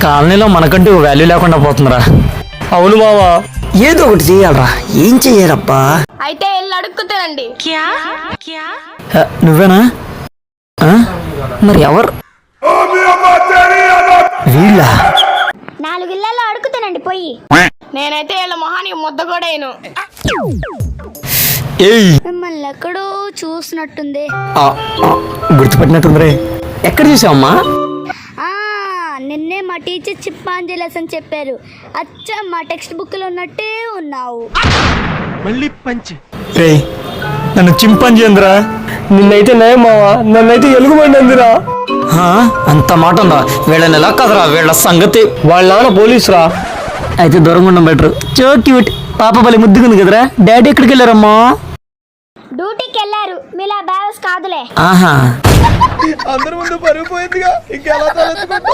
కాలనీలో మనకంటూ వాల్యూ లేకుండా పోతుందిరా. అవును మావా, ఏదో ఒకటి చెయ్యాలరా. ఏం చెయ్యాలబ్బా? అయితే వెళ్ళి అడుక్కుతానండి. నువ్వేనా? మరి ఎవరు వీళ్ళ? 4 ఇళ్లలో అడుగుతానండి పోయి. నేనైతే వీళ్ళ మొహానికి ముద్ద కూడా వేయను. మిమ్మల్ని ఎక్కడో చూసినట్టుంది. గుర్తుపట్టినట్టుందిరే. ఎక్కడ చూసావమ్మా? నిన్నే మా టీచర్ చింపాంజీ లెసన్ చెప్పారు. అచ్చా మా టెక్స్ట్ బుక్ లో ఉన్నట్టే ఉన్నావు. నన్ను చింపాంజీ అందరా? నిన్నైతే నయం మావా, నన్నైతే ఎలుగుబండి అందిరా. అంత మాట ఉందా? వీళ్ళని ఎలా కదరా, వీళ్ళ సంగతి. వాళ్ళ నాన్న పోలీసురా. అయితే దూరంగా ఉండడం బెటర్. చో క్యూట్. పాప బలి ముద్దుకుంది కదరా. డాడీ ఎక్కడికి వెళ్ళారమ్మా? డ్యూటీకి వెళ్ళారు. మీలా బ్యాలెన్స్ కాదులే. ఆహా, అందరి ముందు పరుగు పోయిందిగా, ఇంకెలా తలెత్తుకుంటా?